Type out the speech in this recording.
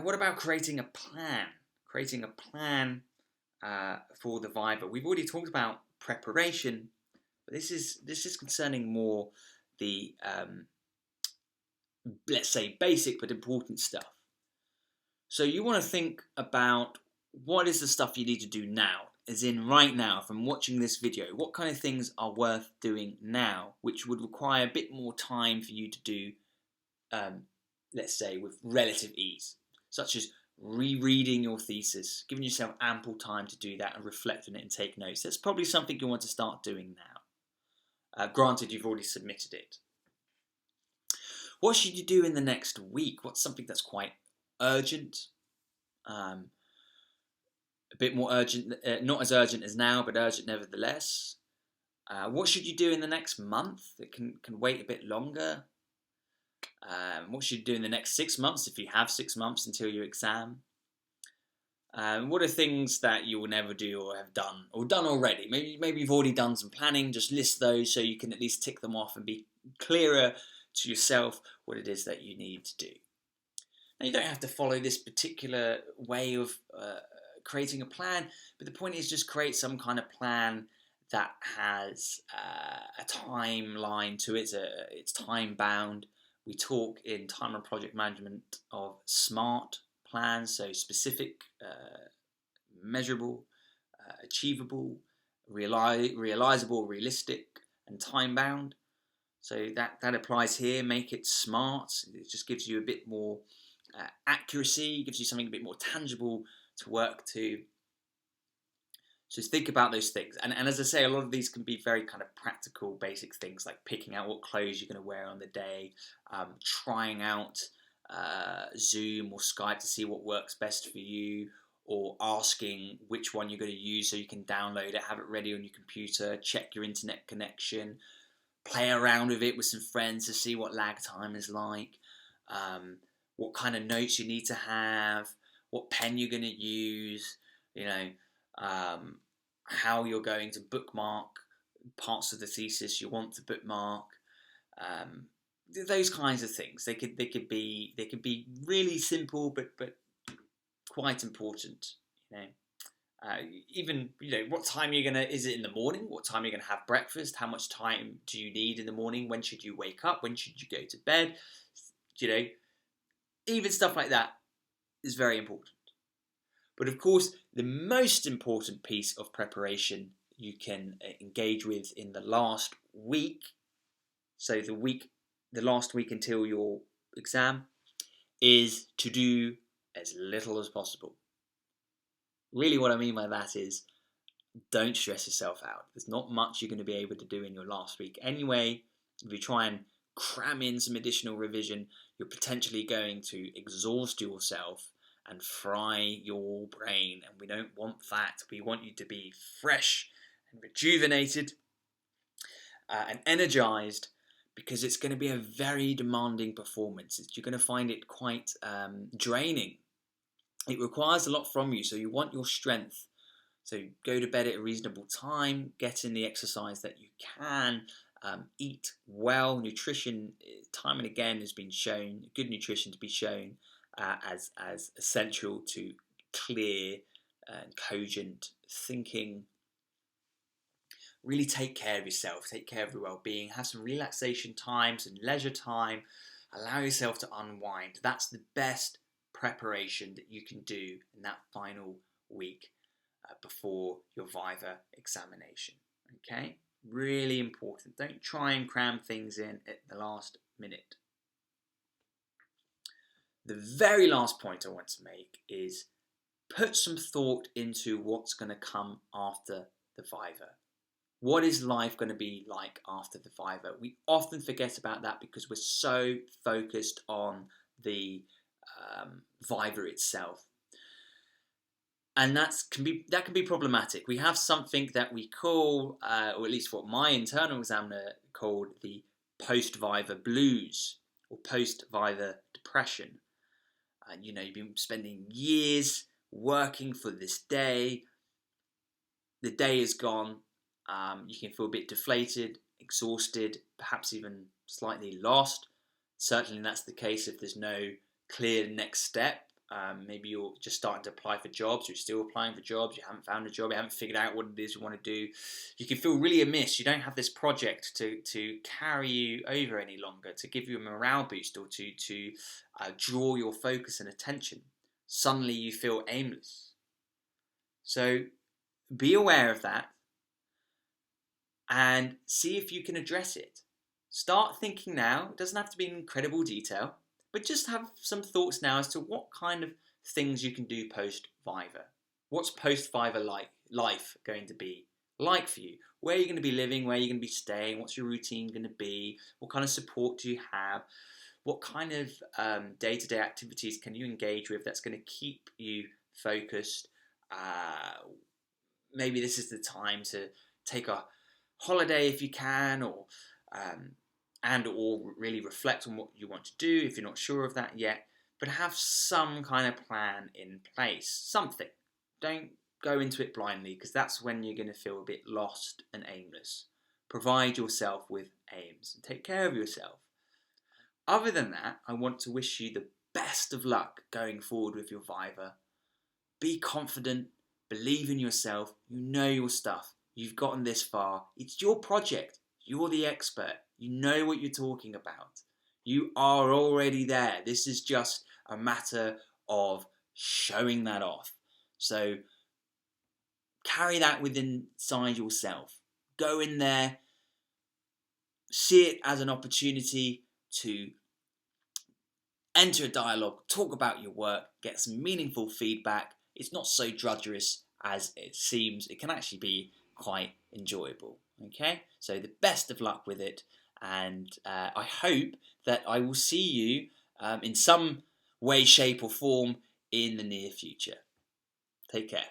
And what about creating a plan? Creating a plan for the Viva. We've already talked about preparation, but this is concerning more the let's say basic but important stuff. So you want to think about what is the stuff you need to do now, as in right now, from watching this video. What kind of things are worth doing now, which would require a bit more time for you to do, let's say, with relative ease, such as rereading your thesis, giving yourself ample time to do that and reflect on it and take notes. That's probably something you want to start doing now. Granted, you've already submitted it. What should you do in the next week? What's something that's quite urgent? A bit more urgent, not as urgent as now, but urgent nevertheless. What should you do in the next month that can wait a bit longer? What should you do in the next 6 months, if you have 6 months until your exam? What are things that you will never do or have done, or done already? Maybe you've already done some planning. Just list those so you can at least tick them off and be clearer to yourself what it is that you need to do. Now, you don't have to follow this particular way of creating a plan, but the point is just create some kind of plan that has a timeline to it. It's time bound. We talk in time and project management of SMART plans, so specific, measurable, achievable, realizable, realistic, and time bound. So that applies here. Make it SMART. It just gives you a bit more accuracy, gives you something a bit more tangible to work to. So think about those things. And as I say, a lot of these can be very kind of practical, basic things like picking out what clothes you're going to wear on the day, trying out Zoom or Skype to see what works best for you, or asking which one you're going to use so you can download it, have it ready on your computer, check your internet connection, play around with it with some friends to see what lag time is like, what kind of notes you need to have, what pen you're going to use, how you're going to bookmark parts of the thesis you want to bookmark, those kinds of things. They could be really simple, but quite important. Even what time you're gonna. Is it in the morning? What time you're gonna have breakfast? How much time do you need in the morning? When should you wake up? When should you go to bed? Even stuff like that is very important. But of course, the most important piece of preparation you can engage with in the last week, so the last week until your exam, is to do as little as possible. Really what I mean by that is, don't stress yourself out. There's not much you're going to be able to do in your last week anyway. If you try and cram in some additional revision, you're potentially going to exhaust yourself and fry your brain, and we don't want that. We want you to be fresh and rejuvenated and energized, because it's going to be a very demanding performance. You're going to find it quite draining. It requires a lot from you, so you want your strength. So go to bed at a reasonable time, get in the exercise that you can, eat well. Nutrition, time and again, has been shown, good nutrition to be shown as essential to clear and cogent thinking. Really take care of yourself, take care of your well-being, have some relaxation time, some leisure time, allow yourself to unwind. That's the best preparation that you can do in that final week before your Viva examination. Okay? Really important. Don't try and cram things in at the last minute. The very last point I want to make is put some thought into what's going to come after the Viva. What is life going to be like after the Viva? We often forget about that because we're so focused on the Viva itself. And that can be problematic. We have something that we call, or at least what my internal examiner called, the post-Viva blues or post-Viva depression. And you've been spending years working for this day. The day is gone. You can feel a bit deflated, exhausted, perhaps even slightly lost. Certainly that's the case if there's no clear next step Maybe you're just starting to apply for jobs, you're still applying for jobs, you haven't found a job, you haven't figured out what it is you want to do. You can feel really amiss, you don't have this project to carry you over any longer, to give you a morale boost, or to draw your focus and attention. Suddenly you feel aimless. So be aware of that and see if you can address it. Start thinking now. It doesn't have to be in incredible detail, but just have some thoughts now as to what kind of things you can do post-Viva. What's post-Viva life going to be like for you? Where are you going to be living? Where are you going to be staying? What's your routine going to be? What kind of support do you have? What kind of day-to-day activities can you engage with that's going to keep you focused? Maybe this is the time to take a holiday if you can, or really reflect on what you want to do if you're not sure of that yet, but have some kind of plan in place, something. Don't go into it blindly, because that's when you're going to feel a bit lost and aimless. Provide yourself with aims and take care of yourself. Other than that, I want to wish you the best of luck going forward with your Viva. Be confident, believe in yourself, you know your stuff, you've gotten this far, it's your project, you're the expert, you know what you're talking about. You are already there. This is just a matter of showing that off. So carry that within inside yourself. Go in there, see it as an opportunity to enter a dialogue, talk about your work, get some meaningful feedback. It's not so drudgerous as it seems. It can actually be quite enjoyable. Okay, so the best of luck with it, and I hope that I will see you in some way, shape or form in the near future. Take care.